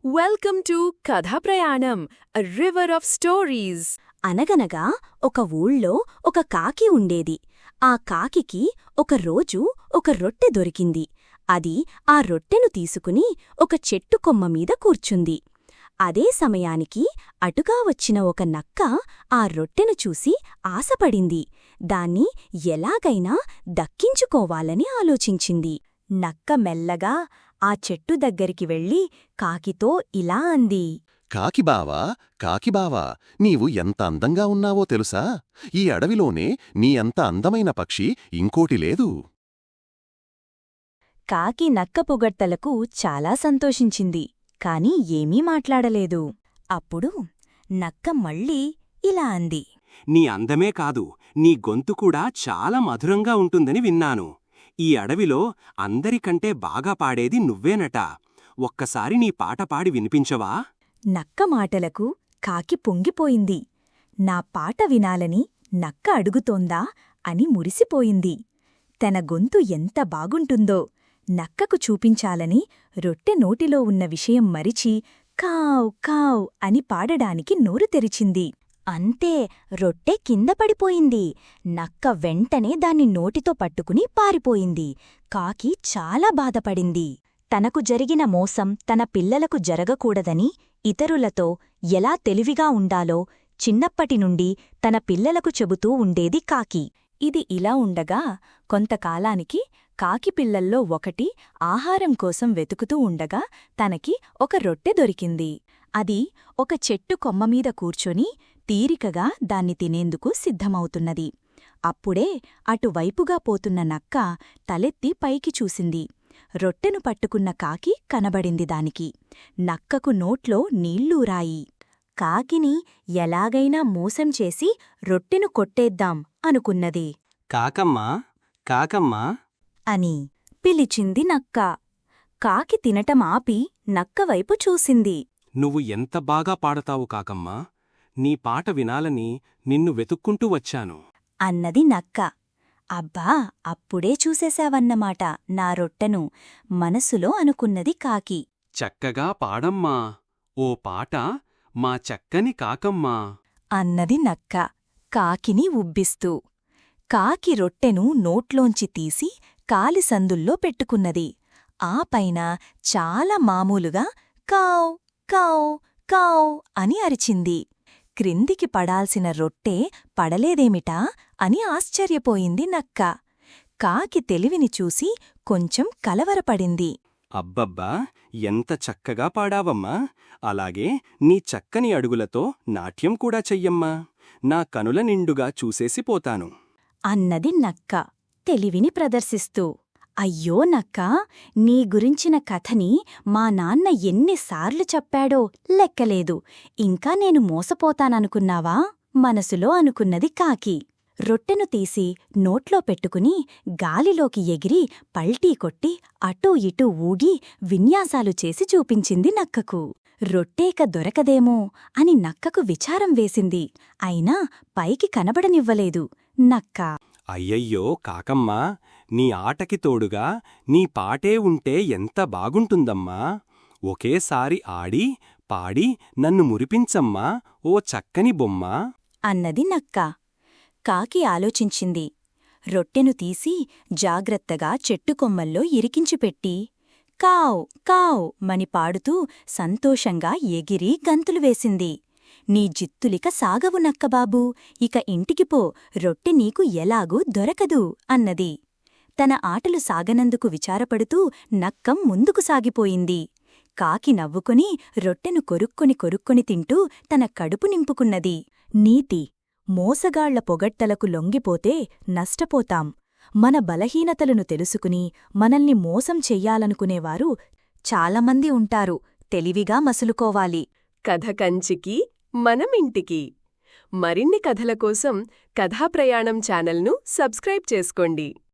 Welcome to కథా ప్రయాణం అ river of stories. అనగనగా ఒక ఊళ్ళో ఒక కాకి ఉండేది. ఆ కాకికి ఒకరోజు ఒక రొట్టె దొరికింది. అది ఆ రొట్టెను తీసుకుని ఒక చెట్టు కొమ్మ మీద కూర్చుంది. అదే సమయానికి అటుగా వచ్చిన ఒక నక్క ఆ రొట్టెను చూసి ఆశపడింది. దాన్ని ఎలాగైనా దక్కించుకోవాలని ఆలోచించింది. నక్క మెల్లగా ఆ చెట్టు దగ్గరికి వెళ్ళి కాకితో ఇలా అంది. కాకిబావా, నీవు ఎంత అందంగా ఉన్నావో తెలుసా? ఈ అడవిలోనే నీ అంత అందమైన పక్షి ఇంకోటి లేదు. కాకి నక్క పొగడ్తలకు చాలా సంతోషించింది, కాని ఏమీ మాట్లాడలేదు. అప్పుడు నక్క మళ్ళీ ఇలా అంది. నీ అందమే కాదు, నీ గొంతు కూడా చాలా మధురంగా ఉంటుందని విన్నాను. ఈ అడవిలో అందరికంటే బాగా పాడేది నువ్వేనట. ఒక్కసారి నీ పాట పాడి వినిపించవా? నక్క మాటలకు కాకి పొంగిపోయింది. నా పాట వినాలని నక్క అడుగుతోందా అని మురిసిపోయింది. తన గొంతు ఎంత బాగుంటుందో నక్కకు చూపించాలని రొట్టె నోటిలో ఉన్న విషయం మరిచి కావ్ కావ్ అని పాడడానికి నోరు తెరిచింది. అంతే, రొట్టె కింద పడిపోయింది. నక్క వెంటనే దాన్ని నోటితో పట్టుకుని పారిపోయింది. కాకి చాలా బాధపడింది. తనకు జరిగిన మోసం తన పిల్లలకు జరగకూడదని ఇతరులతో ఎలా తెలివిగా ఉండాలో చిన్నప్పటినుండి తన పిల్లలకు చెబుతూ ఉండేది కాకి. ఇది ఇలా ఉండగా కొంతకాలానికి కాకి పిల్లల్లో ఒకటి ఆహారం కోసం వెతుకుతూ ఉండగా తనకి ఒక రొట్టె దొరికింది. అది ఒక చెట్టు కొమ్మమీద కూర్చొని తీరికగా దాన్ని తినేందుకు సిద్ధమవుతున్నది. అప్పుడే అటువైపుగా పోతున్న నక్క తలెత్తి పైకి చూసింది. రొట్టెను పట్టుకున్న కాకి కనబడింది దానికి. నక్కకు నోట్లో నీళ్లూరాయి. కాకిని ఎలాగైనా మోసం చేసి రొట్టెను కొట్టేద్దాం అనుకున్నది. కాకమ్మా అని పిలిచింది నక్క. కాకి తినటం ఆపి నక్కవైపు చూసింది. నువ్వు ఎంత బాగా పాడతావు కాకమ్మా. నీ పాట వినాలని నిన్ను వెతుక్కుంటూ వచ్చాను అన్నది నక్క. అబ్బా, అప్పుడే చూసేశావన్నమాట నా రొట్టెను మనసులో అనుకున్నది కాకి. చక్కగా పాడమ్మా, ఓ పాట మా చక్కని కాకమ్మా అన్నది నక్క కాకిని ఉబ్బిస్తూ. కాకి రొట్టెను నోట్లోంచి తీసి కాలిసందుల్లో పెట్టుకున్నది. ఆ పైన చాలా మామూలుగా కావ్ కావ్ కావ్ అని అరిచింది. క్రిందికి పడాల్సిన రొట్టె పడలేదేమిటా అని ఆశ్చర్యపోయింది నక్క. కాకి తెలివిని చూసి కొంచెం కలవరపడింది. అబ్బబ్బా, ఎంత చక్కగా పాడావమ్మా. అలాగే నీ చక్కని అడుగులతో నాట్యం కూడా చెయ్యమ్మా. నా కనుల నిండుగా చూసేసిపోతాను అన్నది నక్క తెలివిని ప్రదర్శిస్తూ. అయ్యో నక్కా, నీ గురించిన కథని మా నాన్న ఎన్నిసార్లు చెప్పాడో లెక్కలేదు. ఇంకా నేను మోసపోతాననుకున్నావా? మనసులో అనుకున్నది కాకి. రొట్టెను తీసి నోట్లో పెట్టుకుని గాలిలోకి ఎగిరి పల్టీ కొట్టి అటూ ఇటూ ఊగి విన్యాసాలు చేసి చూపించింది నక్కకు. రొట్టేక దొరకదేమో అని నక్కకు విచారం వేసింది. అయినా పైకి కనబడనివ్వలేదు నక్క. అయ్యయ్యో కాకమ్మా, నీ ఆటకి తోడుగా నీ పాటే ఉంటే ఎంత బాగుంటుందమ్మా. ఒకేసారి ఆడి పాడి నన్ను మురిపించమ్మా, ఓ చక్కని బొమ్మా అన్నది నక్క. కాకి ఆలోచించింది. రొట్టెను తీసి జాగ్రత్తగా చెట్టుకొమ్మల్లో ఇరికించిపెట్టి కావ్ కావ్ మని పాడుతూ సంతోషంగా ఎగిరి గంతులు వేసింది. నీ జిత్తులిక సాగవు నక్కబాబూ, ఇక ఇంటికిపో, రొట్టె నీకు ఎలాగూ దొరకదు అన్నది. తన ఆటలు సాగనందుకు విచారపడుతూ నక్కం ముందుకు సాగిపోయింది. కాకి నవ్వుకుని రొట్టెను కొరుక్కొని తింటూ తన కడుపు నింపుకున్నది. నీతి: మోసగాళ్ల పొగడ్తలకు లొంగిపోతే నష్టపోతాం. మన బలహీనతలను తెలుసుకుని మనల్ని మోసం చెయ్యాలనుకునేవారు చాలామంది ఉంటారు. తెలివిగా మసులుకోవాలి. కథ కంచికి మనమింటికి. మరిన్ని కథల కోసం కథా ప్రయాణం ఛానల్ను సబ్స్క్రైబ్ చేసుకోండి.